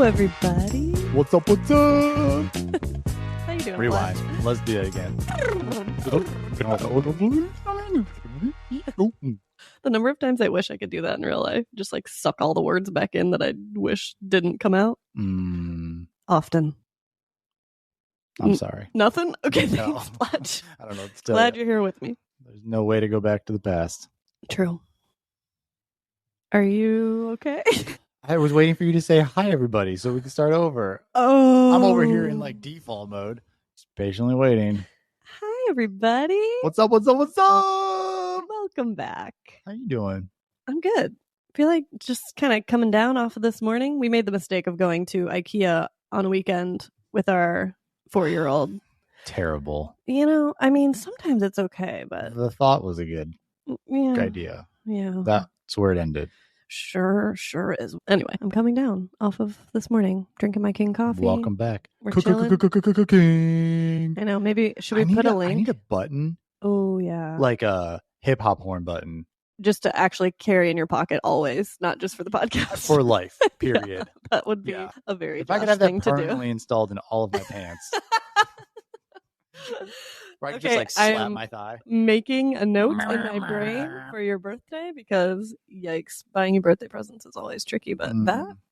everybody. What's up? What's up? How you doing? Rewind. Fletch? Let's do it again. The number of times I wish I could do that in real life, just like suck all the words back in that I wish didn't come out. Often. I'm sorry. Nothing? Okay, No. thanks, Fletch. I don't know what to tell Glad you. you're here with me. There's no way to go back to the past. True. Are you okay? I was waiting for you to say hi, everybody, so we can start over. Oh. I'm over here in like default mode, just patiently waiting. Hi, everybody. What's up? What's up? What's up? Welcome back. How you doing? I'm good. I feel like just kind of coming down off of this morning. We made the mistake of going to IKEA on a weekend with our 4-year-old. Terrible. You know, I mean, sometimes it's okay, but The thought was a good yeah, idea. yeah, That's where it ended. sure is. Anyway, I'm coming down off of this morning, drinking my King coffee. Welcome back. We're chilling. King. I know. Maybe should we put a link? I need a button, Oh yeah, like a hip hop horn button just to actually carry in your pocket always, not just for the podcast. for life. Period. Yeah, that would be Yeah. a very If I could Josh have that thing to do. permanently installed in all of my pants, where I could just Okay, like slap I'm my thigh. making a note in my brain for your birthday because yikes, buying you birthday presents is always tricky, but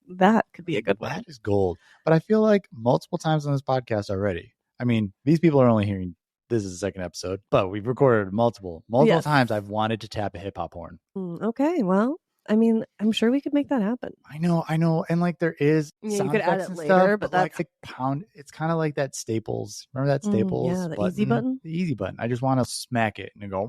that could be a good one. That is gold. But I feel like multiple times on this podcast already. I mean, these people are only hearing this is the second episode, but we've recorded multiple Yes. times. I've wanted to tap a hip hop horn. Okay, well, I mean, I'm sure we could make that happen. I know, and like there is Yeah, you sound could add effects it and later, stuff, but like that's pound. It's kind of like that Staples. Remember that Staples? yeah, the easy button? The easy button. I just want to smack it and go.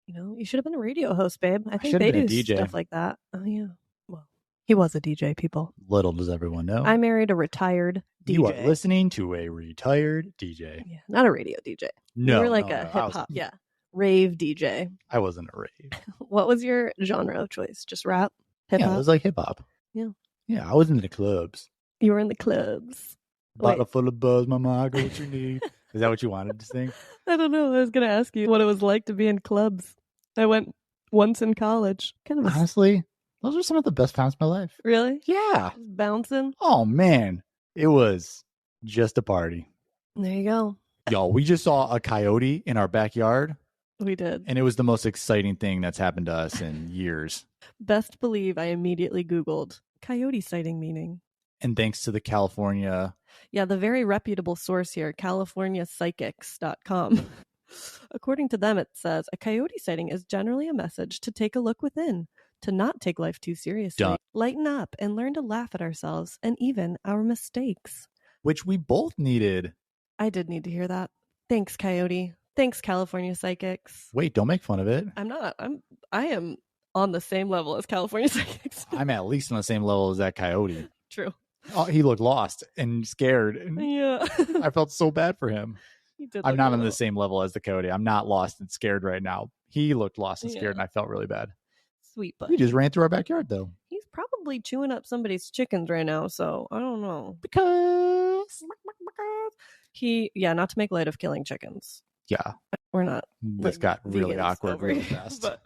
You know, you should have been a radio host, babe. I think should they have been do a DJ. stuff like that. Oh yeah. Well, he was a DJ, people. Little does everyone know. I married a retired DJ. You are listening to a retired DJ. Yeah, not a radio DJ. No, you were like no, a no. hip hop, yeah, rave DJ. I wasn't a rave. What was your genre of choice? Just rap, hip Yeah, it hop. was like hip hop. Yeah. Yeah, I was in the clubs. You were in the clubs. Bottle Wait. full of buzz, mama, I got what you need. Is that what you wanted to sing? I don't know. I was gonna ask you what it was like to be in clubs. I went once in college. Kind of Honestly, those were some of the best times of my life. really Yeah. just bouncing. Oh, man. It was just a party. There you go. Y'all, we just saw a coyote in our backyard, We did. and it was the most exciting thing that's happened to us in years. Best believe I immediately Googled coyote sighting meaning. And thanks to the California... Yeah, the very reputable source here, CaliforniaPsychics.com. According to them, it says a coyote sighting is generally a message to take a look within, to not take life too seriously, Done. lighten up, and learn to laugh at ourselves and even our mistakes. Which we both needed. I did need to hear that. Thanks, Coyote. Thanks, California Psychics. Wait, don't make fun of it. I am on the same level as California Psychics. I'm at least on the same level as that coyote. True. Oh, he looked lost and scared. And Yeah. I felt so bad for him. He did I'm look not a on the little- same level as the coyote. I'm not lost and scared right now. He looked lost and scared, Yeah. and I felt really bad. Sweet He buddy. just ran through our backyard, though. He's probably chewing up somebody's chickens right now, so I don't know. Because... Not to make light of killing chickens. Yeah, We're not. this like, got really vegans awkward over really here, fast. But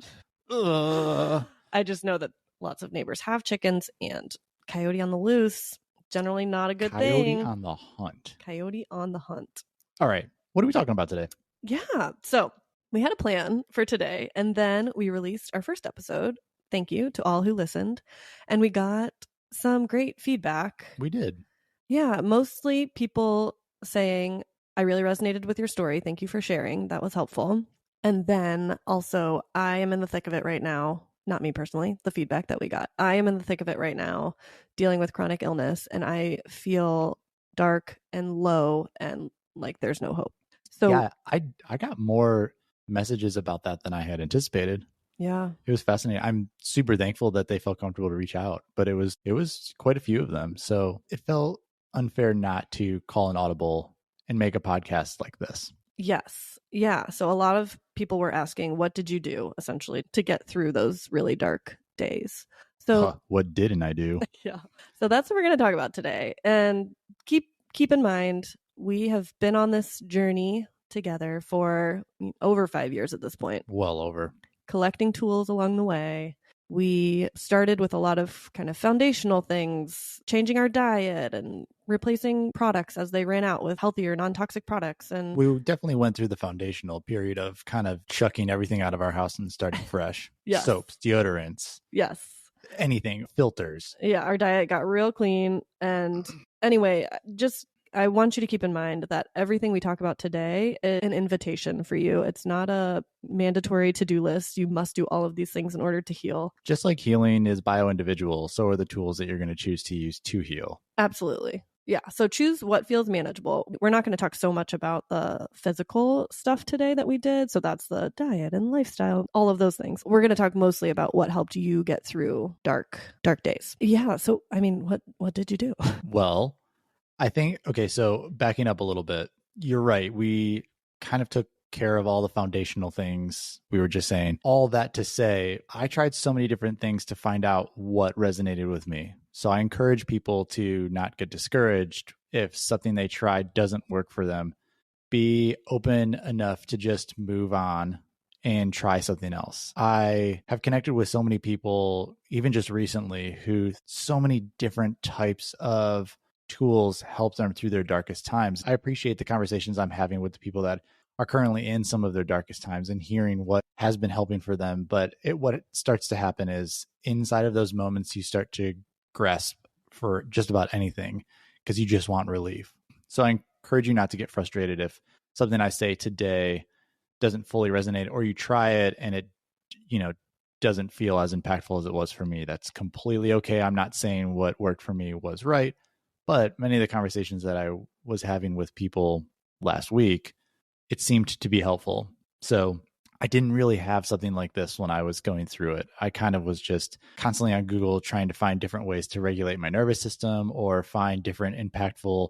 Ugh. I just know that lots of neighbors have chickens, and coyote on the loose, generally not a good Coyote thing. on the hunt. Coyote on the hunt. All right, what are we talking about today? Yeah. So we had a plan for today, and then we released our first episode. Thank you to all who listened. And we got some great feedback. We did. Yeah, mostly people saying, I really resonated with your story. Thank you for sharing. That was helpful. And then also, I am in the thick of it right now. Not me personally, the feedback that we got. I am in the thick of it right now, dealing with chronic illness, and I feel dark and low and like there's no hope. So Yeah, I got more messages about that than I had anticipated. yeah. It was fascinating. I'm super thankful that they felt comfortable to reach out, but it was quite a few of them. So it felt unfair not to call an audible and make a podcast like this. Yes. Yeah. So a lot of people were asking, what did you do essentially to get through those really dark days? So What didn't I do? yeah. So that's what we're going to talk about today. And keep in mind, we have been on this journey together for over 5 years at this point, Well over. collecting tools along the way, We started with a lot of kind of foundational things, changing our diet and replacing products as they ran out with healthier, non-toxic products. And we definitely went through the foundational period of kind of chucking everything out of our house and starting fresh. yes. Soaps, deodorants, Yes. anything, filters. Yeah, our diet got real clean. And anyway, I want you to keep in mind that everything we talk about today is an invitation for you. It's not a mandatory to-do list. You must do all of these things in order to heal. Just like healing is bio-individual, so are the tools that you're going to choose to use to heal. Absolutely. Yeah. So choose what feels manageable. We're not going to talk so much about the physical stuff today that we did. So that's the diet and lifestyle, all of those things. We're going to talk mostly about what helped you get through dark days. Yeah. So, I mean, what did you do? Well, I think, okay, so backing up a little bit, you're right. We kind of took care of all the foundational things. We were just saying all that to say, I tried so many different things to find out what resonated with me. So I encourage people to not get discouraged if something they tried doesn't work for them. Be open enough to just move on and try something else. I have connected with so many people, even just recently, who so many different types of tools help them through their darkest times. I appreciate the conversations I'm having with the people that are currently in some of their darkest times and hearing what has been helping for them. But what starts to happen is inside of those moments, you start to grasp for just about anything because you just want relief. So I encourage you not to get frustrated if something I say today doesn't fully resonate, or you try it and it, doesn't feel as impactful as it was for me. That's completely okay. I'm not saying what worked for me was right, but many of the conversations that I was having with people last week, it seemed to be helpful. So I didn't really have something like this when I was going through it. I kind of was just constantly on Google trying to find different ways to regulate my nervous system or find different impactful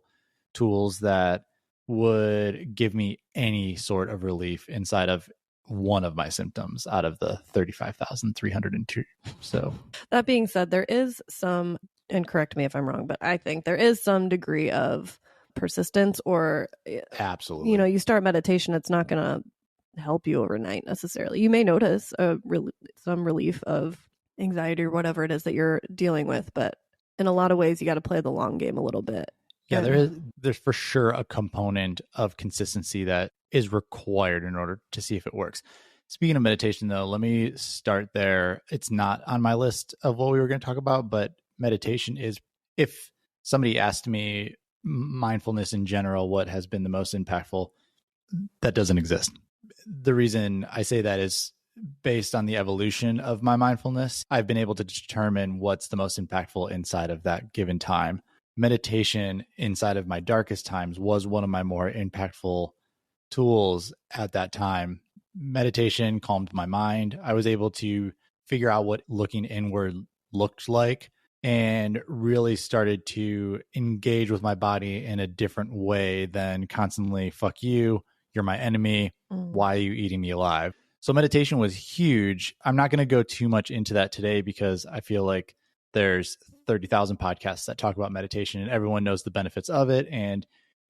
tools that would give me any sort of relief inside of one of my symptoms out of the 35,302. So that being said, there is some, and correct me if I'm wrong, but I think there is some degree of persistence or absolutely, you start meditation, it's not going to help you overnight necessarily. You may notice some relief of anxiety or whatever it is that you're dealing with, but in a lot of ways you got to play the long game a little bit. Yeah, there's for sure a component of consistency that is required in order to see if it works. Speaking of meditation, though, let me start there. It's not on my list of what we were going to talk about, but meditation is, if somebody asked me mindfulness in general, what has been the most impactful, that doesn't exist. The reason I say that is based on the evolution of my mindfulness. I've been able to determine what's the most impactful inside of that given time. Meditation inside of my darkest times was one of my more impactful tools at that time. Meditation calmed my mind. I was able to figure out what looking inward looked like and really started to engage with my body in a different way than constantly, fuck you, you're my enemy, why are you eating me alive? So meditation was huge. I'm not going to go too much into that today because I feel like there's 30,000 podcasts that talk about meditation and everyone knows the benefits of it. And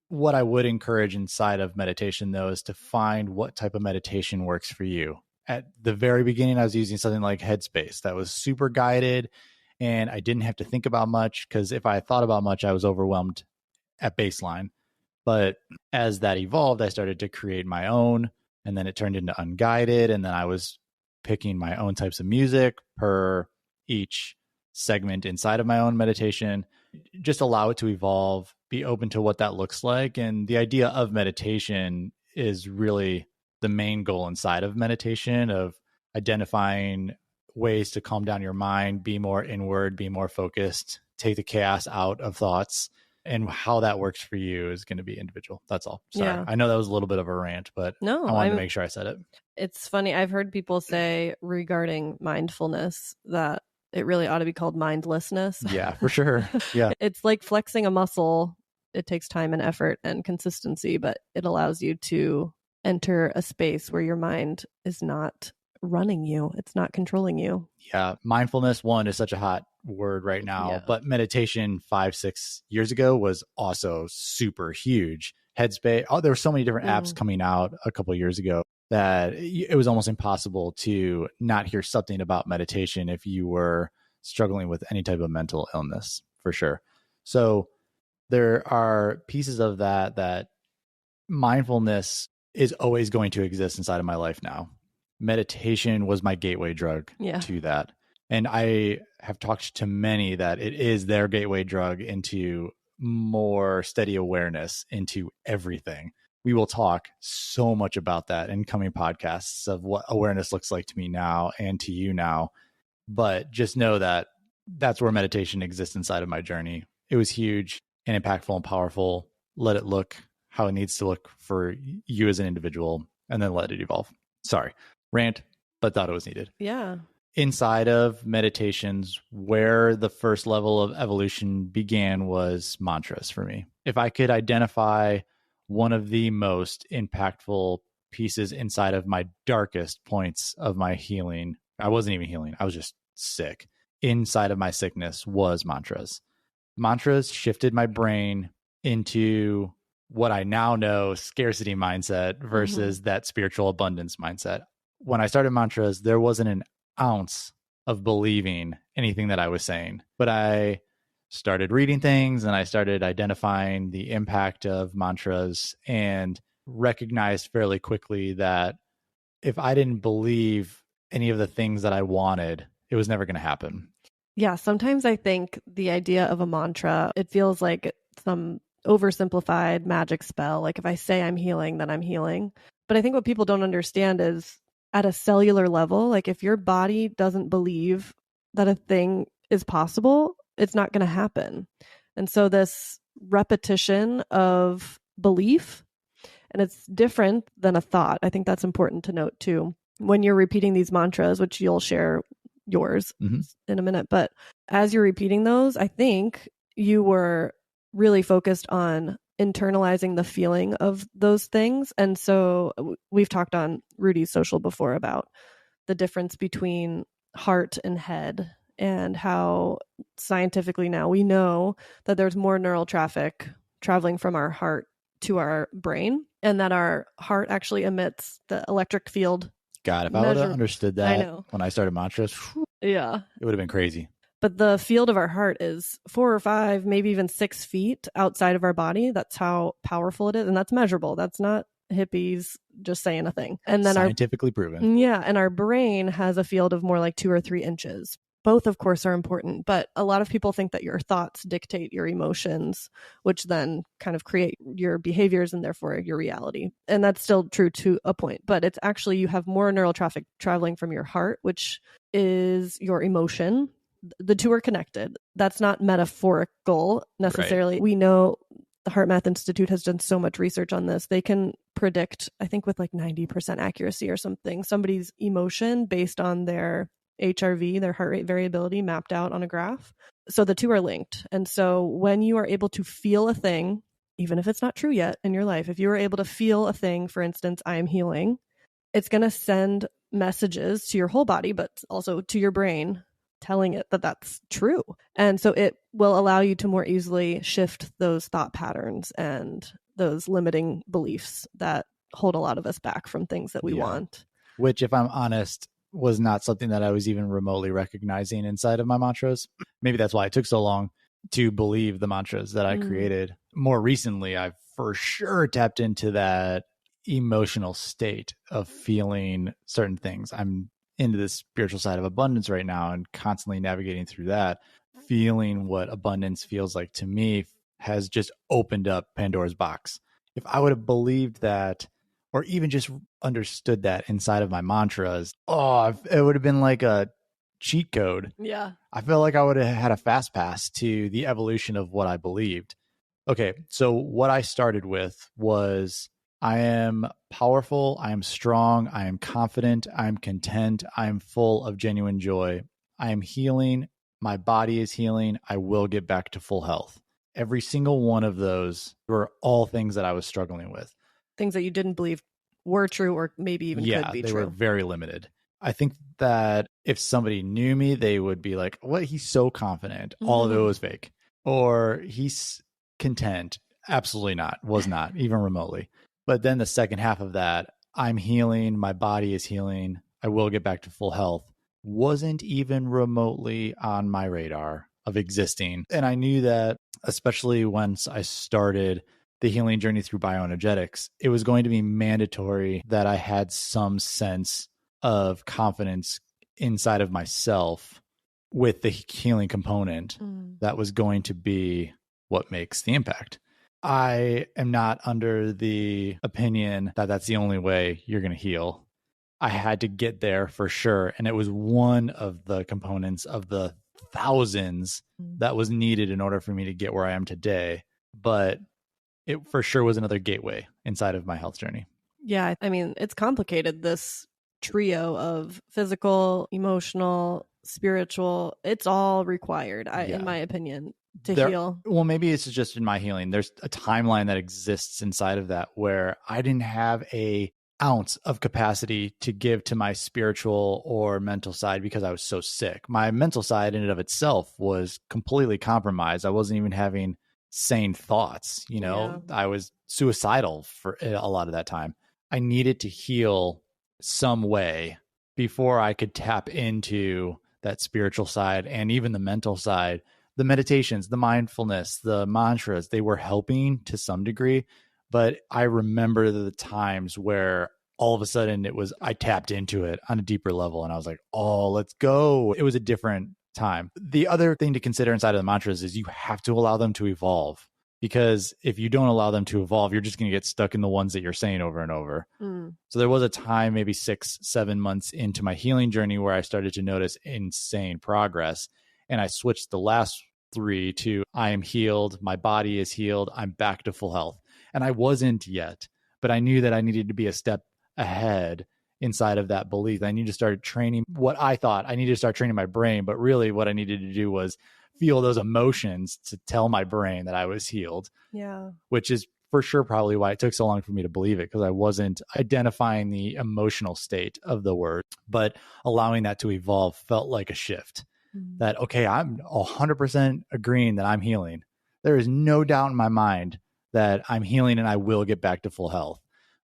what I would encourage inside of meditation, though, is to find what type of meditation works for you. At the very beginning, I was using something like Headspace that was super guided and I didn't have to think about much because if I thought about much, I was overwhelmed at baseline. But as that evolved, I started to create my own, and then it turned into unguided. And then I was picking my own types of music per each segment inside of my own meditation. Just allow it to evolve, be open to what that looks like. And the idea of meditation is really the main goal inside of meditation, of identifying ways to calm down your mind, be more inward, be more focused, take the chaos out of thoughts. And how that works for you is going to be individual. That's all. Sorry. Yeah. I know that was a little bit of a rant, but no, I wanted to make sure I said it. It's funny. I've heard people say regarding mindfulness that it really ought to be called mindlessness. Yeah, for sure. Yeah. It's like flexing a muscle. It takes time and effort and consistency, but it allows you to enter a space where your mind is not running you. It's not controlling you. Yeah. Mindfulness, one, is such a hot word right now, but meditation 5-6 years ago was also super huge. Headspace. Oh, there were so many different apps coming out a couple of years ago. that it was almost impossible to not hear something about meditation if you were struggling with any type of mental illness, for sure. So there are pieces of that mindfulness is always going to exist inside of my life now. Meditation was my gateway drug Yeah. to that. And I have talked to many that it is their gateway drug into more steady awareness into everything. We will talk so much about that in coming podcasts of what awareness looks like to me now and to you now. But just know that that's where meditation exists inside of my journey. It was huge and impactful and powerful. Let it look how it needs to look for you as an individual, and then let it evolve. Sorry, rant, but thought it was needed. Yeah. Inside of meditations, where the first level of evolution began was mantras for me. If I could identify one of the most impactful pieces inside of my darkest points of my healing, I wasn't even healing, I was just sick. Inside of my sickness was mantras. Mantras shifted my brain into what I now know scarcity mindset versus that spiritual abundance mindset. When I started mantras, there wasn't an ounce of believing anything that I was saying, but I started reading things and I started identifying the impact of mantras and recognized fairly quickly that if I didn't believe any of the things that I wanted, it was never going to happen. Yeah, sometimes I think the idea of a mantra, it feels like some oversimplified magic spell. Like if I say I'm healing, then I'm healing. But I think what people don't understand is at a cellular level, like if your body doesn't believe that a thing is possible, it's not going to happen. And so this repetition of belief, and it's different than a thought. I think that's important to note too. When you're repeating these mantras, which you'll share yours in a minute, but as you're repeating those, I think you were really focused on internalizing the feeling of those things. And so we've talked on Rudy's social before about the difference between heart and head, and how scientifically now we know that there's more neural traffic traveling from our heart to our brain, and that our heart actually emits the electric field. God, if I would have understood that when I started mantras, yeah, it would have been crazy. But the field of our heart is 4 or 5, maybe even 6 feet outside of our body. That's how powerful it is. And that's measurable. That's not hippies just saying a thing. And then scientifically proven. Yeah. And our brain has a field of more like 2 or 3 inches. Both, of course, are important, but a lot of people think that your thoughts dictate your emotions, which then kind of create your behaviors and therefore your reality. And that's still true to a point, but it's actually you have more neural traffic traveling from your heart, which is your emotion. The two are connected. That's not metaphorical necessarily. Right. We know the Heart Math Institute has done so much research on this. They can predict, I think with like 90% accuracy or something, somebody's emotion based on their HRV, their heart rate variability mapped out on a graph. So the two are linked. And so when you are able to feel a thing, even if it's not true yet in your life, if you are able to feel a thing, for instance, I am healing, it's going to send messages to your whole body, but also to your brain, telling it that that's true. And so it will allow you to more easily shift those thought patterns and those limiting beliefs that hold a lot of us back from things that we want. Which, if I'm honest, was not something that I was even remotely recognizing inside of my mantras. Maybe that's why it took so long to believe the mantras that I created. More recently, I've for sure tapped into that emotional state of feeling certain things. I'm into this spiritual side of abundance right now and constantly navigating through that. Feeling what abundance feels like to me has just opened up Pandora's box. If I would have believed that, or even just understood that inside of my mantras, it would have been like a cheat code. Yeah. I feel like I would have had a fast pass to the evolution of what I believed. Okay, so what I started with was I am powerful, I am strong, I am confident, I am content, I am full of genuine joy. I am healing, my body is healing, I will get back to full health. Every single one of those were all things that I was struggling with. Things that you didn't believe were true or maybe even could be true. Yeah, they were very limited. I think that if somebody knew me, they would be like, what? He's so confident. All of it was fake. Or he's content. Absolutely not. Was not, even remotely. But then the second half of that, I'm healing, my body is healing, I will get back to full health, wasn't even remotely on my radar of existing. And I knew that, especially once I started the healing journey through bioenergetics, it was going to be mandatory that I had some sense of confidence inside of myself with the healing component that was going to be what makes the impact. I am not under the opinion that that's the only way you're going to heal. I had to get there for sure. And it was one of the components of the thousands that was needed in order for me to get where I am today. But it for sure was another gateway inside of my health journey. Yeah, I mean, it's complicated, this trio of physical, emotional, spiritual. It's all required, in my opinion, to heal. Well, maybe it's just in my healing. There's a timeline that exists inside of that where I didn't have a ounce of capacity to give to my spiritual or mental side because I was so sick. My mental side in and of itself was completely compromised. I wasn't even having sane thoughts, you know. I was suicidal for a lot of that time. I needed to heal some way before I could tap into that spiritual side and even the mental side. The meditations, the mindfulness, the mantras, they were helping to some degree. But I remember the times where all of a sudden I tapped into it on a deeper level and I was like, oh, let's go. It was a different time. The other thing to consider inside of the mantras is you have to allow them to evolve, because if you don't allow them to evolve, you're just going to get stuck in the ones that you're saying over and over. So there was a time, maybe 6-7 months into my healing journey, where I started to notice insane progress. And I switched the last 3 to I am healed, my body is healed, I'm back to full health. And I wasn't yet, but I knew that I needed to be a step ahead inside of that belief. I needed to start training what I thought I needed to start training my brain, but really what I needed to do was feel those emotions to tell my brain that I was healed. Yeah. Which is for sure probably why it took so long for me to believe it, because I wasn't identifying the emotional state of the word, but allowing that to evolve felt like a shift. That, okay, I'm 100% agreeing that I'm healing. There is no doubt in my mind that I'm healing and I will get back to full health.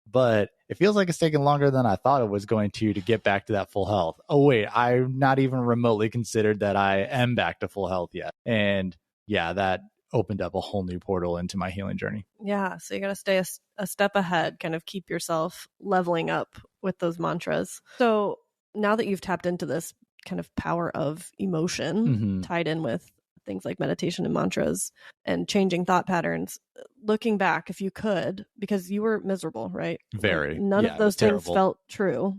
But it feels like it's taking longer than I thought it was going to get back to that full health. Oh, wait, I'm not even remotely considered that I am back to full health yet. And yeah, that opened up a whole new portal into my healing journey. Yeah. So you got to stay a step ahead, kind of keep yourself leveling up with those mantras. So now that you've tapped into this kind of power of emotion tied in with things like meditation and mantras and changing thought patterns, looking back, if you could, because you were miserable, right? Very. Like, none of those things felt true.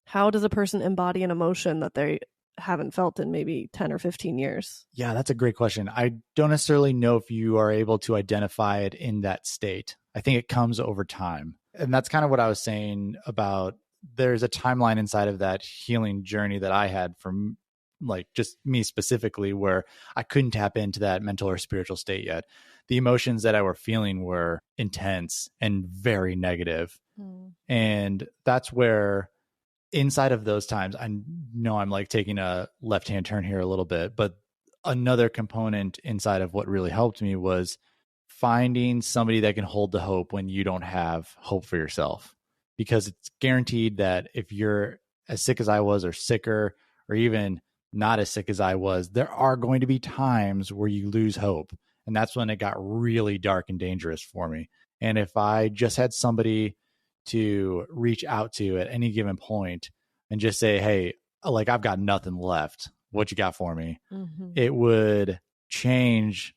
How does a person embody an emotion that they haven't felt in maybe 10 or 15 years? Yeah, that's a great question. I don't necessarily know if you are able to identify it in that state. I think it comes over time. And that's kind of what I was saying about there's a timeline inside of that healing journey that I had from like just me specifically, where I couldn't tap into that mental or spiritual state yet. The emotions that I were feeling were intense and very negative. And that's where inside of those times, I know I'm like taking a left-hand turn here a little bit, but another component inside of what really helped me was finding somebody that can hold the hope when you don't have hope for yourself. Because it's guaranteed that if you're as sick as I was, or sicker, or even not as sick as I was, there are going to be times where you lose hope. And that's when it got really dark and dangerous for me. And if I just had somebody to reach out to at any given point and just say, hey, like, I've got nothing left, what you got for me? It would change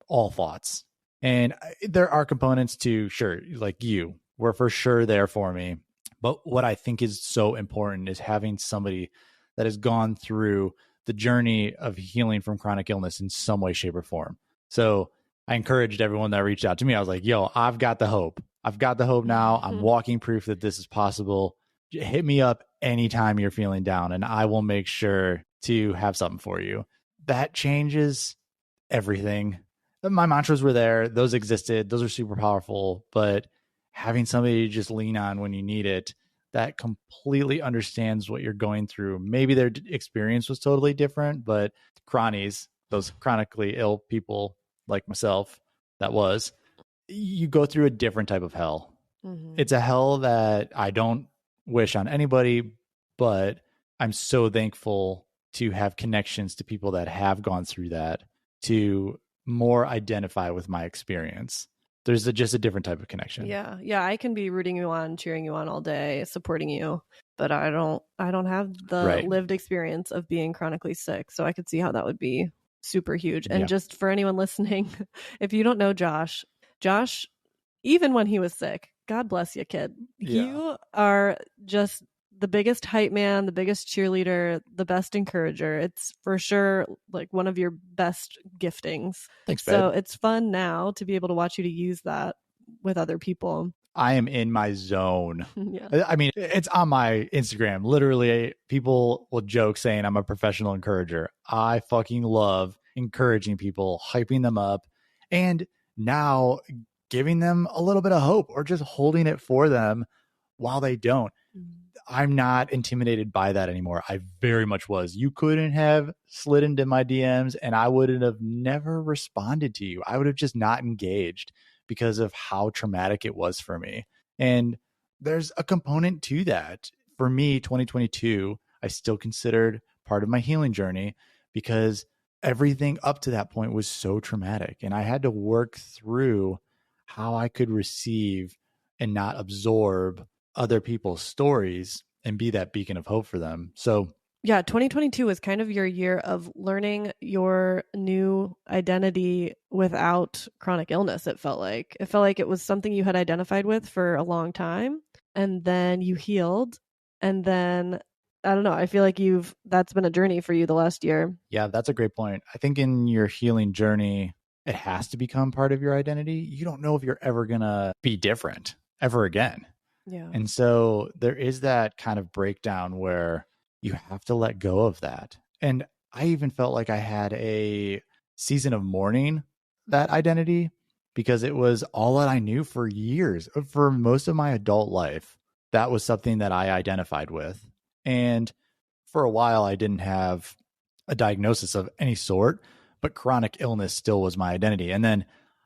all thoughts. And there are components to, sure, like you were for sure there for me. But what I think is so important is having somebody that has gone through the journey of healing from chronic illness in some way, shape, or form. So I encouraged everyone that reached out to me. I was like, yo, I've got the hope. I've got the hope now. I'm walking proof that this is possible. Hit me up anytime you're feeling down, and I will make sure to have something for you. That changes everything. My mantras were there. Those existed. Those are super powerful. But having somebody to just lean on when you need it, that completely understands what you're going through. Maybe their experience was totally different, but chronies, those chronically ill people like myself, you go through a different type of hell. Mm-hmm. It's a hell that I don't wish on anybody, but I'm so thankful to have connections to people that have gone through that to more identify with my experience. There's just a different type of connection. Yeah. Yeah. I can be rooting you on, cheering you on all day, supporting you, but I don't have the Right. lived experience of being chronically sick. So I could see how that would be super huge. And Yeah. just for anyone listening, if you don't know Josh, even when he was sick, God bless you, kid. Yeah. You are just the biggest hype man, the biggest cheerleader, the best encourager. It's for sure like one of your best giftings. Thanks, So babe. it's fun now to be able to watch you to use that with other people. I am in my zone. Yeah. I mean, it's on my Instagram. Literally, people will joke saying I'm a professional encourager. I fucking love encouraging people, hyping them up, and now giving them a little bit of hope or just holding it for them while they don't. I'm not intimidated by that anymore. I very much was. You couldn't have slid into my DMs and I wouldn't have never responded to you. I would have just not engaged because of how traumatic it was for me. And there's a component to that. For me, 2022, I still considered part of my healing journey because everything up to that point was so traumatic. And I had to work through how I could receive and not absorb other people's stories and be that beacon of hope for them. So, yeah, 2022 was kind of your year of learning your new identity without chronic illness. It felt like it was something you had identified with for a long time, and then you healed, and then I don't know, I feel like that's been a journey for you the last year. yeah, that's a great point. I think in your healing journey, it has to become part of your identity. You don't know if you're ever going to be different ever again. Yeah. And so there is that kind of breakdown where you have to let go of that. And I even felt like I had a season of mourning that identity because it was all that I knew for years, for most of my adult life. That was something that I identified with. And for a while, I didn't have a diagnosis of any sort, but chronic illness still was my identity. And then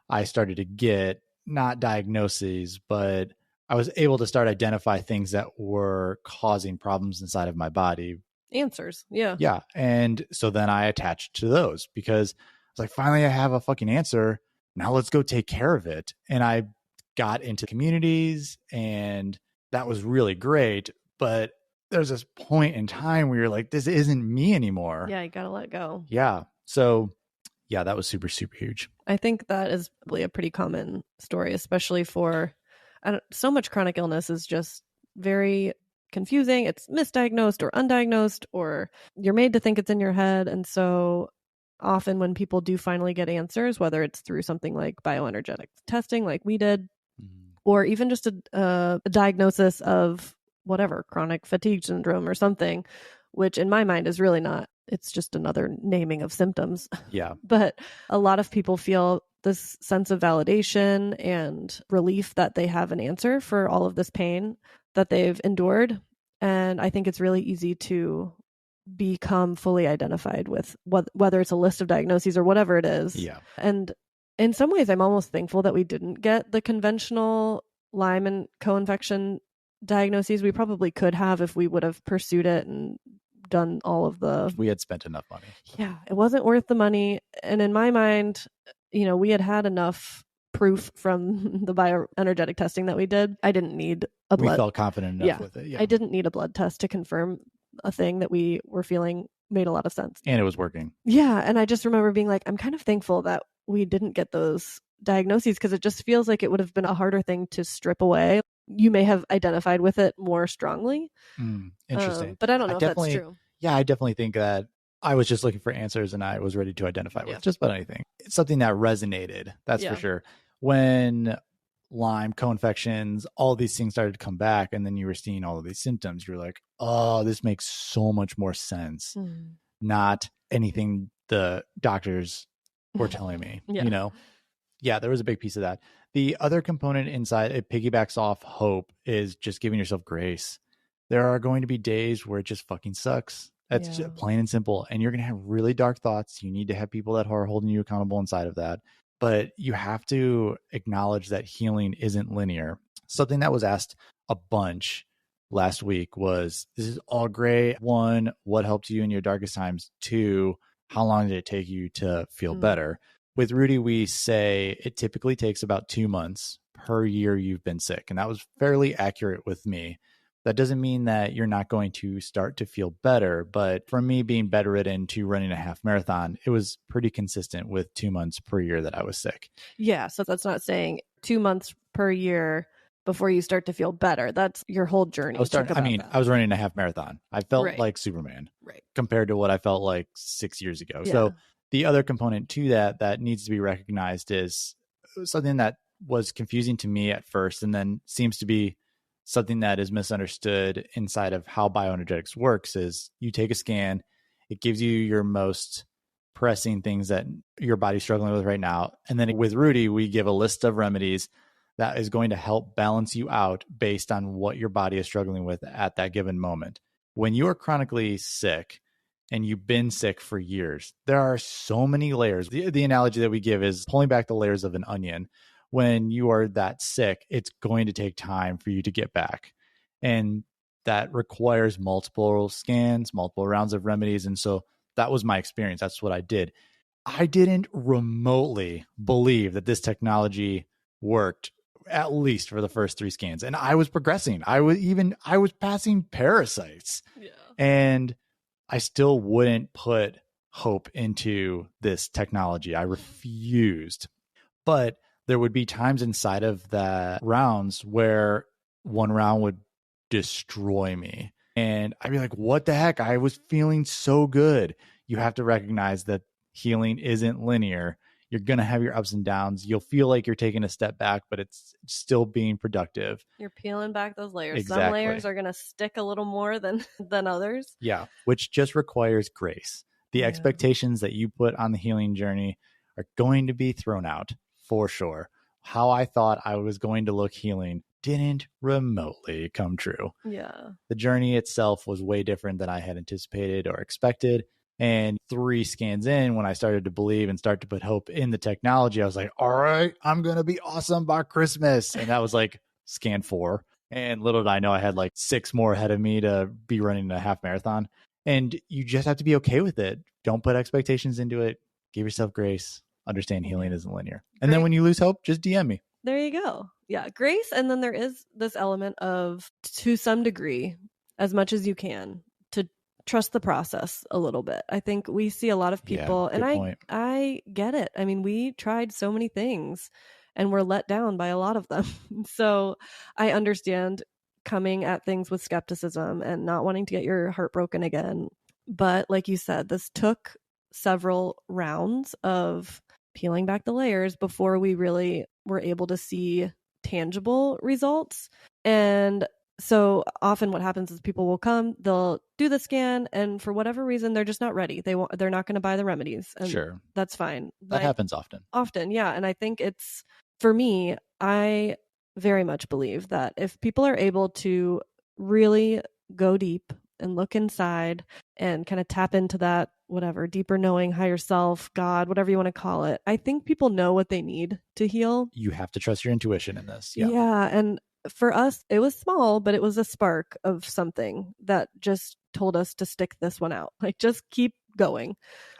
I started to get not diagnoses, but I was able to start identify things that were causing problems inside of my body. Answers. Yeah. Yeah. And so then I attached to those because I was like, finally, I have a fucking answer. Now let's go take care of it. And I got into communities and that was really great. But there's this point in time where you're like, this isn't me anymore. Yeah, you got to let go. Yeah. So yeah, that was super, super huge. I think that is probably a pretty common story, especially for so much chronic illness is just very confusing. It's misdiagnosed or undiagnosed, or you're made to think it's in your head. And so often when people do finally get answers, whether it's through something like bioenergetics testing, like we did, or even just a diagnosis of whatever, chronic fatigue syndrome or something, which in my mind is really not, it's just another naming of symptoms. Yeah. But a lot of people feel this sense of validation and relief that they have an answer for all of this pain that they've endured. And I think it's really easy to become fully identified with whether it's a list of diagnoses or whatever it is. Yeah. And in some ways, I'm almost thankful that we didn't get the conventional Lyme and co-infection diagnoses. We probably could have if we would have pursued it and done all of the... We had spent enough money. Yeah, it wasn't worth the money. And in my mind, we had enough proof from the bioenergetic testing that we did. I didn't need a blood. We felt confident enough with it. Yeah. I didn't need a blood test to confirm a thing that we were feeling made a lot of sense. And it was working. Yeah. And I just remember being like, I'm kind of thankful that we didn't get those diagnoses because it just feels like it would have been a harder thing to strip away. You may have identified with it more strongly. Interesting. But I don't know if that's true. Yeah, I definitely think that I was just looking for answers and I was ready to identify with just about anything. It's something that resonated. That's for sure. When Lyme, co-infections, all these things started to come back and then you were seeing all of these symptoms, you're like, oh, this makes so much more sense. Not anything the doctors were telling me, Yeah, there was a big piece of that. The other component inside, it piggybacks off hope, is just giving yourself grace. There are going to be days where it just fucking sucks. That's just plain and simple. And you're going to have really dark thoughts. You need to have people that are holding you accountable inside of that. But you have to acknowledge that healing isn't linear. Something that was asked a bunch last week was, this is all great. One, what helped you in your darkest times? Two, how long did it take you to feel better? With Ruti, we say it typically takes about 2 months per year you've been sick. And that was fairly accurate with me. That doesn't mean that you're not going to start to feel better. But for me, being bedridden to running a half marathon, it was pretty consistent with 2 months per year that I was sick. Yeah. So that's not saying 2 months per year before you start to feel better. That's your whole journey. I was running a half marathon. I felt like Superman compared to what I felt like 6 years ago. Yeah. So the other component to that needs to be recognized is something that was confusing to me at first, and then seems to be something that is misunderstood inside of how bioenergetics works. Is you take a scan, it gives you your most pressing things that your body's struggling with right now. And then with Ruti, we give a list of remedies that is going to help balance you out based on what your body is struggling with at that given moment. When you are chronically sick and you've been sick for years, there are so many layers. The analogy that we give is pulling back the layers of an onion. When you are that sick, it's going to take time for you to get back. And that requires multiple scans, multiple rounds of remedies. And so that was my experience. That's what I did. I didn't remotely believe that this technology worked, at least for the first 3 scans. And I was progressing. I was passing parasites. Yeah. And I still wouldn't put hope into this technology. I refused. But there would be times inside of the rounds where one round would destroy me. And I'd be like, what the heck? I was feeling so good. You have to recognize that healing isn't linear. You're going to have your ups and downs. You'll feel like you're taking a step back, but it's still being productive. You're peeling back those layers. Exactly. Some layers are going to stick a little more than others. Yeah, which just requires grace. The expectations that you put on the healing journey are going to be thrown out for sure. How I thought I was going to look healing didn't remotely come true. Yeah. The journey itself was way different than I had anticipated or expected. And 3 scans in, when I started to believe and start to put hope in the technology, I was like, all right, I'm going to be awesome by Christmas. And that was like scan 4. And little did I know I had like 6 more ahead of me to be running a half marathon. And you just have to be okay with it. Don't put expectations into it. Give yourself grace. Understand healing isn't linear. And then when you lose hope, just DM me. There you go. Yeah, grace. And then there is this element of, to some degree, as much as you can, to trust the process a little bit. I think we see a lot of people, and I get it. I mean, we tried so many things and we're let down by a lot of them. So I understand coming at things with skepticism and not wanting to get your heart broken again. But like you said, this took several rounds of peeling back the layers before we really were able to see tangible results. And so often what happens is people will come, they'll do the scan, and for whatever reason, they're just not ready. They're not going to buy the remedies. And sure. That's fine. That happens often. Often, yeah. And I think it's, for me, I very much believe that if people are able to really go deep and look inside and kind of tap into that, whatever, deeper knowing, higher self, God, whatever you want to call it, I think people know what they need to heal. You have to trust your intuition in this. Yeah. And for us, it was small, but it was a spark of something that just told us to stick this one out. Like, just keep going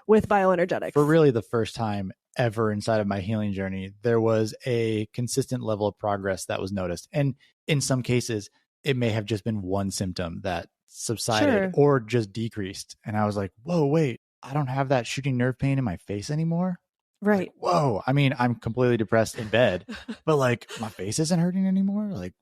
with bioenergetics. For really the first time ever inside of my healing journey, there was a consistent level of progress that was noticed. And in some cases, it may have just been one symptom that subsided or just decreased. And I was like, whoa, wait, I don't have that shooting nerve pain in my face anymore. Right. Like, whoa. I mean, I'm completely depressed in bed, but like my face isn't hurting anymore. Like,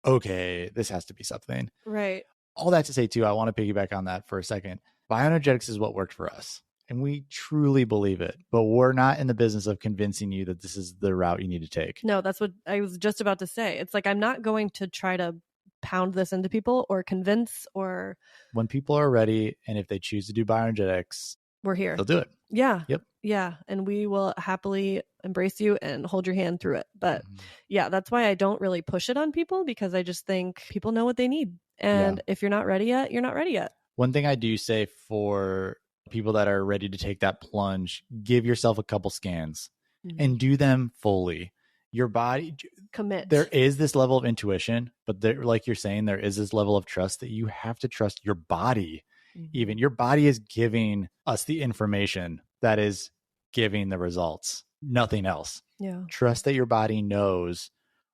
okay, this has to be something. Right. All that to say too, I want to piggyback on that for a second. Bioenergetics is what worked for us. And we truly believe it, but we're not in the business of convincing you that this is the route you need to take. No, that's what I was just about to say. It's like, I'm not going to try to pound this into people or convince, or when people are ready, and if they choose to do bioenergetics, we're here. They'll do it. Yeah. Yep. Yeah. And we will happily embrace you and hold your hand through it. But yeah, that's why I don't really push it on people, because I just think people know what they need. And if you're not ready yet, you're not ready yet. One thing I do say for people that are ready to take that plunge, give yourself a couple scans and do them fully. your body, Commit. there is this level of intuition, but there, like you're saying, there is this level of trust that you have to trust your body. Even your body is giving us the information that is giving the results, nothing else. Yeah. Trust that your body knows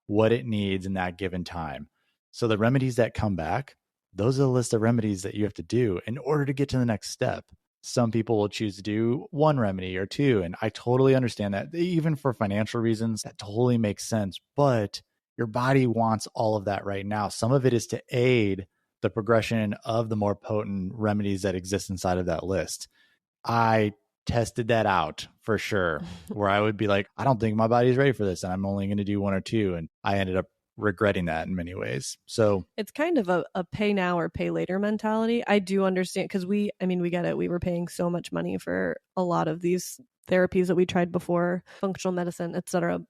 what it needs in that given time. So the remedies that come back, those are the list of remedies that you have to do in order to get to the next step. Some people will choose to do one remedy or two. And I totally understand that. Even for financial reasons, that totally makes sense. But your body wants all of that right now. Some of it is to aid the progression of the more potent remedies that exist inside of that list. I tested that out for sure, where I would be like, I don't think my body's ready for this, and I'm only going to do one or two. And I ended up regretting that in many ways. So it's kind of a pay now or pay later mentality. I do understand, because we get it. We were paying so much money for a lot of these therapies that we tried before, functional medicine, etc.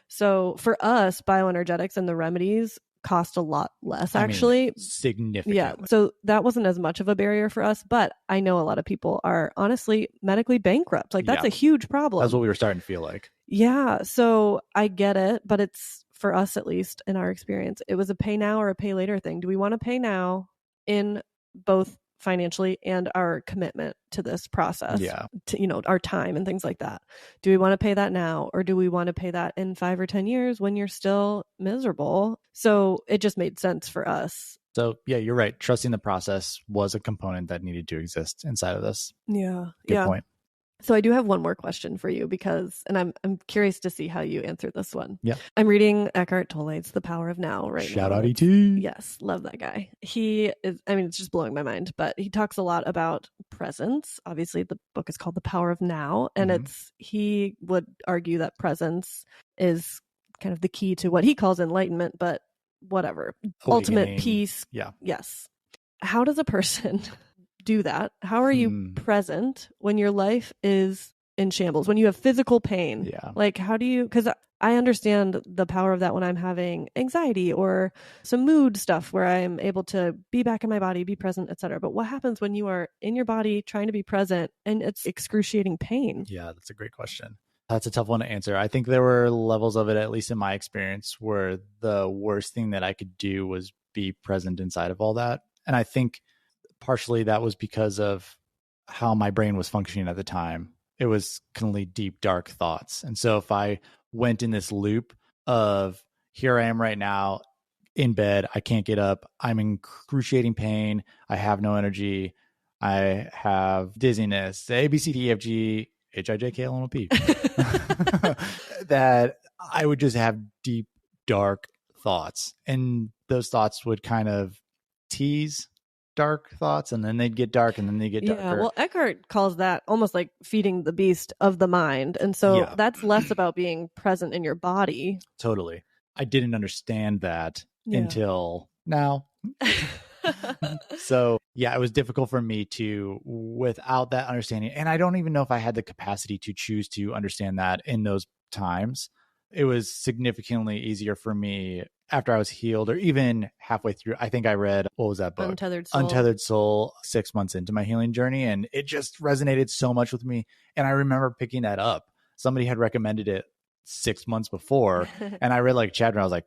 So for us, bioenergetics and the remedies cost a lot less, actually. Significantly. Yeah. So that wasn't as much of a barrier for us, but I know a lot of people are honestly medically bankrupt. Like, that's a huge problem. That's what we were starting to feel like. Yeah. So I get it, but it's, for us, at least in our experience, it was a pay now or a pay later thing. Do we want to pay now in both financially and our commitment to this process? Yeah. To, our time and things like that. Do we want to pay that now, or do we want to pay that in 5 or 10 years when you're still miserable? So it just made sense for us. So yeah, you're right. Trusting the process was a component that needed to exist inside of this. Yeah. Good point. So I do have one more question for you, because, and I'm curious to see how you answer this one. Yeah. I'm reading Eckhart Tolle's The Power of Now right now. Shout out ET. Yes, love that guy. He is, it's just blowing my mind, but he talks a lot about presence. Obviously, the book is called The Power of Now, and he would argue that presence is kind of the key to what he calls enlightenment, but whatever. Ultimate peace. Yeah. Yes. How does a person do that? How are you present when your life is in shambles, when you have physical pain? Yeah. Like, how do you, because I understand the power of that when I'm having anxiety or some mood stuff where I'm able to be back in my body, be present, etc. But what happens when you are in your body trying to be present and it's excruciating pain? Yeah, that's a great question. That's a tough one to answer. I think there were levels of it, at least in my experience, where the worst thing that I could do was be present inside of all that. And I think partially that was because of how my brain was functioning at the time. It was constantly deep, dark thoughts. And so if I went in this loop of, here I am right now in bed, I can't get up, I'm in excruciating pain, I have no energy, I have dizziness, A, B, C, D, E, F, G, H, I, J, K, L, M, N, O, P, that I would just have deep, dark thoughts. And those thoughts would kind of tease dark thoughts, and then they'd get dark, and then they get darker. Yeah, well, Eckhart calls that almost like feeding the beast of the mind. And so that's less about being present in your body. Totally. I didn't understand that until now. So yeah, it was difficult for me to, without that understanding, and I don't even know if I had the capacity to choose to understand that in those times. It was significantly easier for me after I was healed, or even halfway through. I think I read, what was that book? Untethered Soul, 6 months into my healing journey. And it just resonated so much with me. And I remember picking that up. Somebody had recommended it 6 months before. And I read like a chapter and I was like,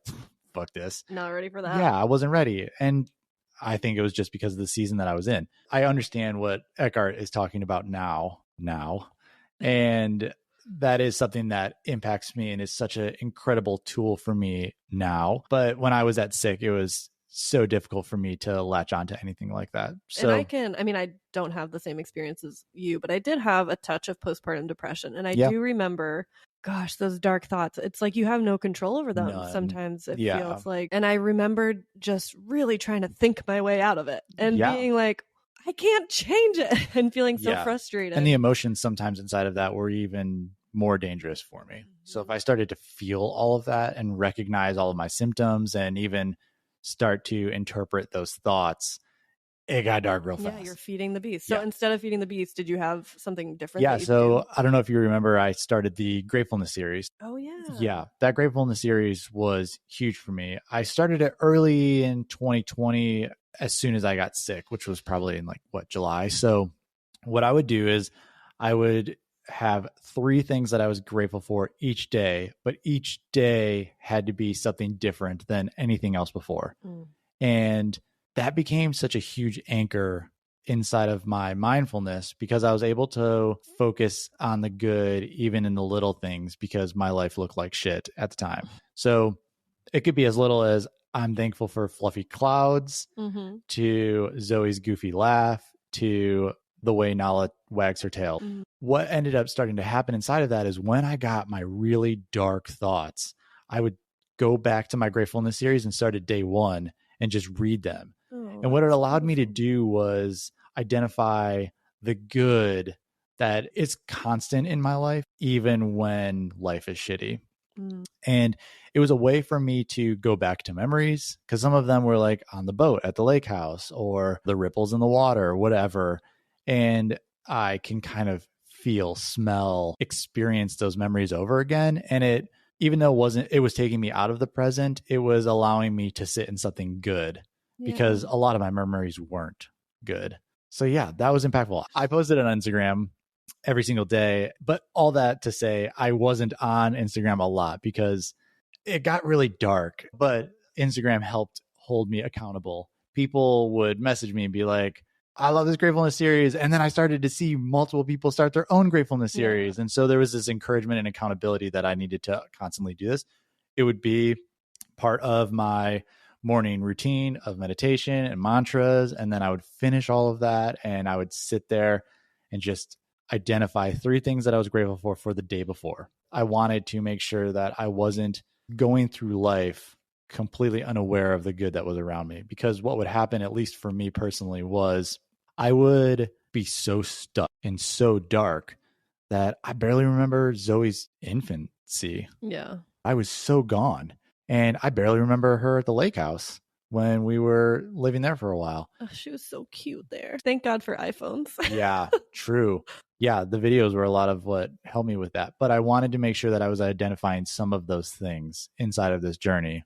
fuck this. Not ready for that. Yeah, I wasn't ready. And I think it was just because of the season that I was in. I understand what Eckhart is talking about now. And that is something that impacts me and is such an incredible tool for me now. But when I was that sick, it was so difficult for me to latch on to anything like that. So and I don't have the same experience as you, but I did have a touch of postpartum depression. And I do remember, gosh, those dark thoughts. It's like you have no control over them. None. Sometimes it feels like, and I remember just really trying to think my way out of it and being like, I can't change it, and feeling so frustrated. And the emotions sometimes inside of that were even more dangerous for me. So if I started to feel all of that and recognize all of my symptoms and even start to interpret those thoughts, it got dark real fast. Yeah, you're feeding the beast. So instead of feeding the beast, did you have something different? Yeah, so I don't know if you remember, I started the Gratefulness series. Oh, yeah. Yeah, that Gratefulness series was huge for me. I started it early in 2020, as soon as I got sick, which was probably in July. So what I would do is I would, have 3 things that I was grateful for each day, but each day had to be something different than anything else before. And that became such a huge anchor inside of my mindfulness because I was able to focus on the good, even in the little things, because my life looked like shit at the time. So it could be as little as I'm thankful for fluffy clouds, to Zoe's goofy laugh, to the way Nala wags her tail. What ended up starting to happen inside of that is when I got my really dark thoughts, I would go back to my gratefulness series and start at day 1 and just read them. And what it allowed me to do was identify the good that is constant in my life, even when life is shitty. And it was a way for me to go back to memories because some of them were like on the boat at the lake house or the ripples in the water or whatever. And I can kind of feel, smell, experience those memories over again. And it, even though it was taking me out of the present, it was allowing me to sit in something good because a lot of my memories weren't good. So yeah, that was impactful. I posted on Instagram every single day, but all that to say, I wasn't on Instagram a lot because it got really dark, but Instagram helped hold me accountable. People would message me and be like, I love this gratefulness series. And then I started to see multiple people start their own gratefulness series. And so there was this encouragement and accountability that I needed to constantly do this. It would be part of my morning routine of meditation and mantras. And then I would finish all of that and I would sit there and just identify 3 things that I was grateful for the day before. I wanted to make sure that I wasn't going through life completely unaware of the good that was around me. Because what would happen, at least for me personally, was I would be so stuck and so dark that I barely remember Zoe's infancy. Yeah. I was so gone. And I barely remember her at the lake house when we were living there for a while. Oh, she was so cute there. Thank God for iPhones. Yeah, true. Yeah, the videos were a lot of what helped me with that. But I wanted to make sure that I was identifying some of those things inside of this journey.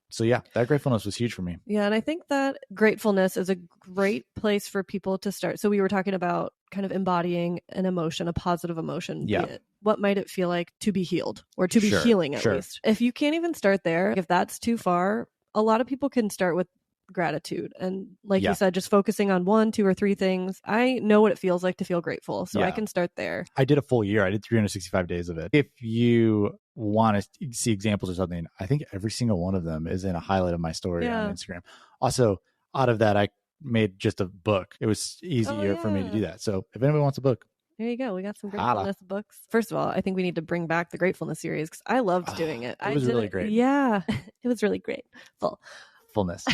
So yeah, that gratefulness was huge for me. Yeah, and I think that gratefulness is a great place for people to start. So we were talking about kind of embodying an emotion, a positive emotion. Yeah. What might it feel like to be healed or to be healing at least? If you can't even start there, if that's too far, a lot of people can start with gratitude. And like you said, just focusing on 1, 2, or 3 things. I know what it feels like to feel grateful. So I can start there. I did a full year. I did 365 days of it. If you want to see examples or something, I think every single one of them is in a highlight of my story on Instagram. Also, out of that, I made just a book. It was easier for me to do that. So if anybody wants a book, there you go. We got some gratefulness books. First of all, I think we need to bring back the gratefulness series because I loved doing it. It was really great. Yeah, it was really great. Fullness.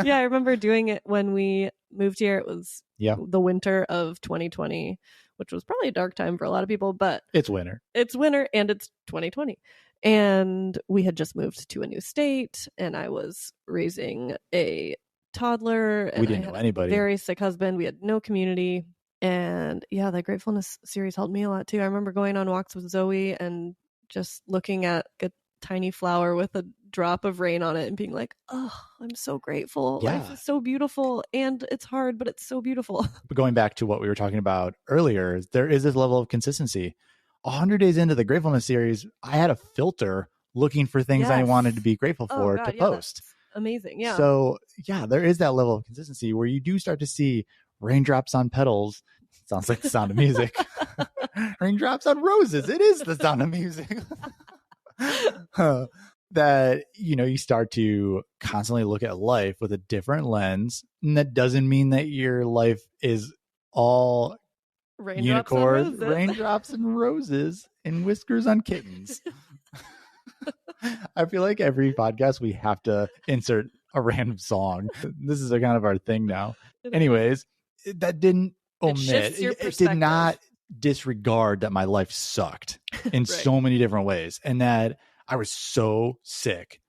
Yeah, I remember doing it when we moved here. It was the winter of 2020, which was probably a dark time for a lot of people, but it's winter. It's winter and it's 2020. And we had just moved to a new state and I was raising a toddler. And we didn't know anybody. A very sick husband. We had no community. And yeah, the gratefulness series helped me a lot too. I remember going on walks with Zoe and just looking at a tiny flower with a drop of rain on it and being like, oh, I'm so grateful. Life is so beautiful and it's hard, but it's so beautiful. But going back to what we were talking about earlier, there is this level of consistency. 100 days into the gratefulness series, I had a filter looking for things I wanted to be grateful for to post. Amazing. Yeah. So yeah, there is that level of consistency where you do start to see raindrops on petals. Sounds like the sound of music. Raindrops on roses. It is the sound of music. That, you start to constantly look at life with a different lens. And that doesn't mean that your life is all unicorns, raindrops and roses and whiskers on kittens. I feel like every podcast we have to insert a random song. This is a kind of our thing now. Anyways, that didn't omit. It did not disregard that my life sucked in so many different ways and that I was so sick,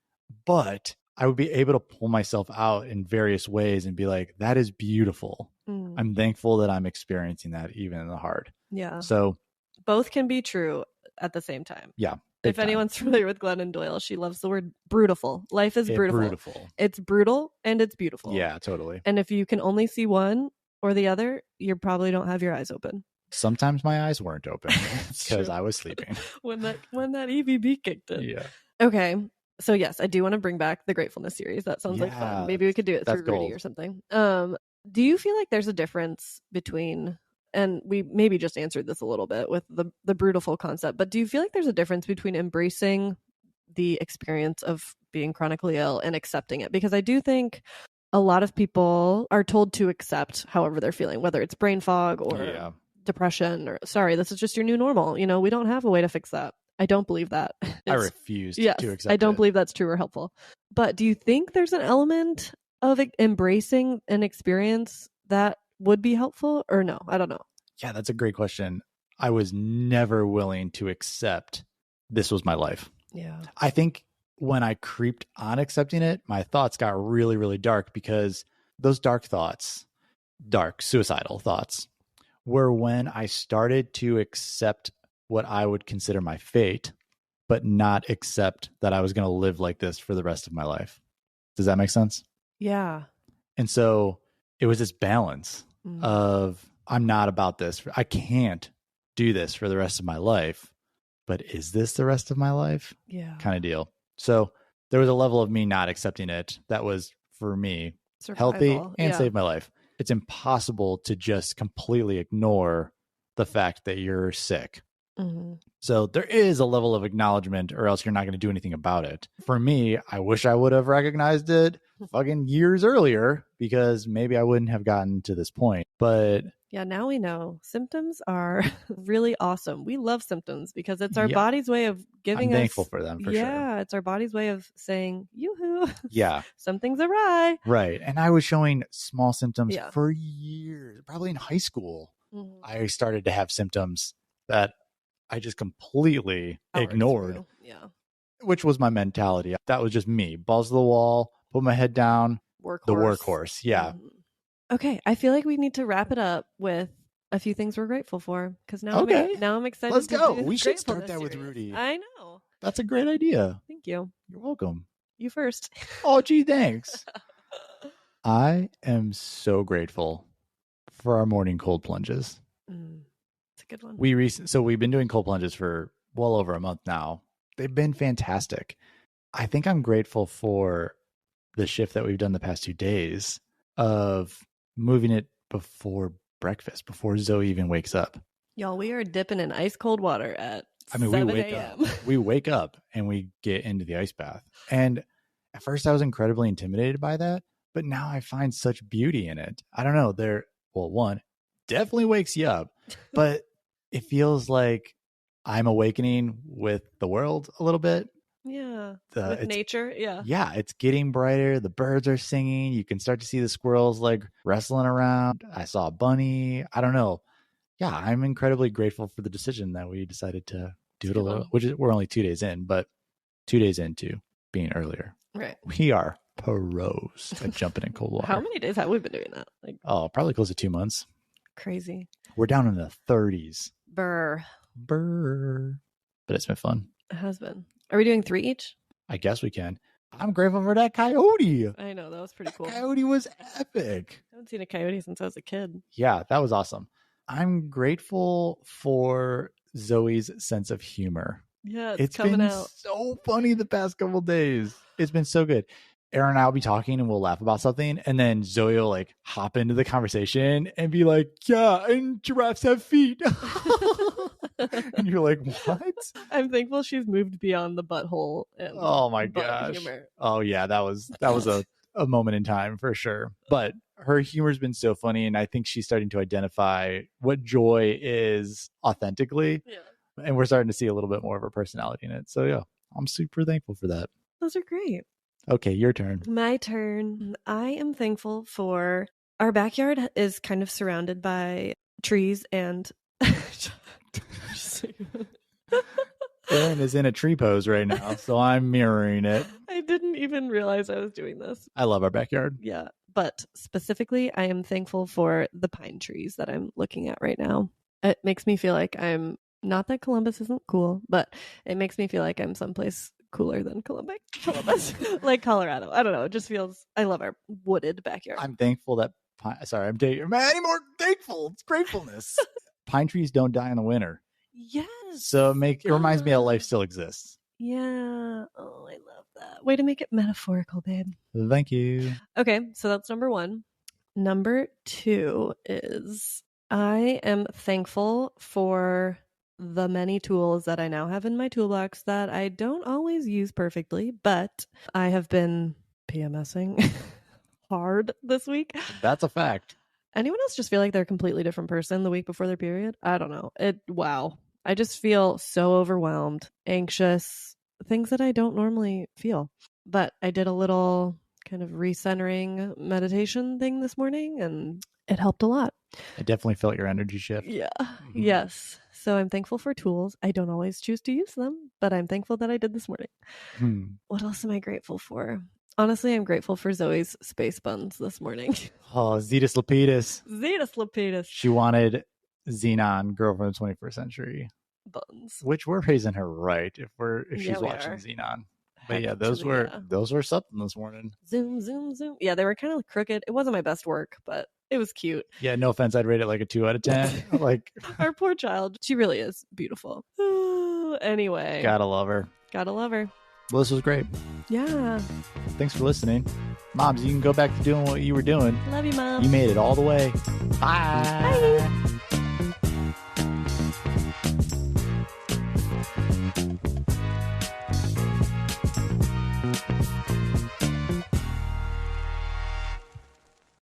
but I would be able to pull myself out in various ways and be like, that is beautiful. I'm thankful that I'm experiencing that even in the hard. Yeah. So both can be true at the same time. Yeah. If anyone's familiar with Glennon Doyle, she loves the word brutal. Life is brutal. It's brutal and it's beautiful. Yeah, totally. And if you can only see one or the other, you probably don't have your eyes open. Sometimes my eyes weren't open It's because true. I was sleeping. when that EVB kicked in. Yeah. Okay. So yes, I do want to bring back the gratefulness series. That sounds like fun. Yeah, Maybe we could do it that's through Ruti gold. or something. Do you feel like there's a difference between, and we maybe just answered this a little bit with the brutal concept, but do you feel like there's a difference between embracing the experience of being chronically ill and accepting it? Because I do think a lot of people are told to accept however they're feeling, whether it's brain fog or Yeah. depression or sorry, this is just your new normal. You know, we don't have a way to fix that. I don't believe that. I refused Yes, to I accept don't it. believe that's true or helpful. But do you think there's an element of embracing an experience that would be helpful or no? I don't know. Yeah, that's a great question. I was never willing to accept this was my life. Yeah. I think when I creeped on accepting it, my thoughts got really, really dark because those dark thoughts, dark, suicidal thoughts, were when I started to accept what I would consider my fate, but not accept that I was going to live like this for the rest of my life. Does that make sense? Yeah. And so it was this balance Mm. of I'm not about this. I can't do this for the rest of my life, but is this the rest of my life? Yeah. Kind of deal. So there was a level of me not accepting it that was for me healthy Survival. and Yeah. saved my life. It's impossible to just completely ignore the fact that you're sick. Mm-hmm. So there is a level of acknowledgement, or else you're not going to do anything about it. For me, I wish I would have recognized it fucking years earlier because maybe I wouldn't have gotten to this point. But yeah, now we know symptoms are really awesome. We love symptoms because it's our yeah, body's way of giving I'm us. thankful for them for sure. Yeah, it's our body's way of saying, yoo-hoo, Yeah, something's awry. right. And I was showing small symptoms Yeah. for years, probably in high school. Mhm. I started to have symptoms that I just completely ignored, Through. Yeah. which was my mentality. That was just me. Balls to the wall, put my head down, the workhorse. Yeah. Mhm. Okay, I feel like we need to wrap it up with a few things we're grateful for because now Okay. now I'm excited. Let's to go. do We should start gratefulness that with series. Ruti. I know. That's a great idea. Thank you. You're welcome. You first. Oh, gee, thanks. I am so grateful for our morning cold plunges. It's a good one. So we've been doing cold plunges for well over a month now. They've been fantastic. I think I'm grateful for the shift that we've done the past 2 days of moving it before breakfast, before Zoe even wakes up. Y'all, we are dipping in ice cold water at we 7 wake a.m. up. We wake up and we get into the ice bath. And at first I was incredibly intimidated by that, but now I find such beauty in it. I don't know. One, definitely wakes you up, but it feels like I'm awakening with the world a little bit. Yeah. With nature. Yeah. Yeah. It's getting brighter. The birds are singing. You can start to see the squirrels like wrestling around. I saw a bunny. I don't know. Yeah. I'm incredibly grateful for the decision that we decided to do it a little, we're only 2 days in, but 2 days into being earlier. Right. We are pros at jumping in cold water. How many days have we been doing that? Probably close to 2 months. Crazy. We're down in the 30s. Burr. But it's been fun. It has been. Are we doing 3 each? I guess we can. I'm grateful for that coyote. I know. That was pretty cool. Coyote was epic. I haven't seen a coyote since I was a kid. Yeah, that was awesome. I'm grateful for Zoe's sense of humor. Yeah, it's coming been out. So funny the past couple days. It's been so good. Aaron and I will be talking and we'll laugh about something. And then Zoe will like hop into the conversation and be like, yeah, and giraffes have feet. And you're like, what? I'm thankful she's moved beyond the butthole. And oh my gosh. Humor. Oh yeah, that was a moment in time for sure. But her humor's been so funny. And I think she's starting to identify what joy is authentically. Yeah. And we're starting to see a little bit more of her personality in it. So yeah, I'm super thankful for that. Those are great. Okay, your turn. My turn. I am thankful for our backyard is kind of surrounded by trees and Erin is in a tree pose right now, so I'm mirroring it. I didn't even realize I was doing this. I love our backyard. Yeah, but specifically, I am thankful for the pine trees that I'm looking at right now. It makes me feel like I'm not that Columbus isn't cool, but it makes me feel like I'm someplace cooler than Columbus, like Colorado. I don't know. It just feels. I love our wooded backyard. I'm thankful that. Sorry, I'm any more thankful. It's gratefulness. pine trees don't die in the winter. Yes. So it reminds me that life still exists. Yeah. Oh, I love that. Way to make it metaphorical, babe. Thank you. Okay, so that's number 1. Number 2 is I am thankful for the many tools that I now have in my toolbox that I don't always use perfectly, but I have been PMSing hard this week. That's a fact. Anyone else just feel like they're a completely different person the week before their period? I don't know. Wow. I just feel so overwhelmed, anxious, things that I don't normally feel. But I did a little kind of recentering meditation thing this morning and it helped a lot. I definitely felt your energy shift. Yeah. Mm-hmm. Yes. So I'm thankful for tools. I don't always choose to use them, but I'm thankful that I did this morning. What else am I grateful for? Honestly, I'm grateful for Zoe's space buns this morning. Oh, Zetus Lapidus. Zetus Lapidus. She wanted Xenon, Girl from the 21st Century. Buns. Which we're raising her right if she's watching Xenon. But yeah, those were something this morning. Zoom, zoom, zoom. Yeah, they were kind of crooked. It wasn't my best work, but it was cute. Yeah, no offense, I'd rate it like a 2 out of 10. Like our poor child. She really is beautiful. Anyway. Gotta love her. Gotta love her. Well, this was great. Yeah. Thanks for listening. Moms, you can go back to doing what you were doing. Love you, Mom. You made it all the way. Bye. Bye.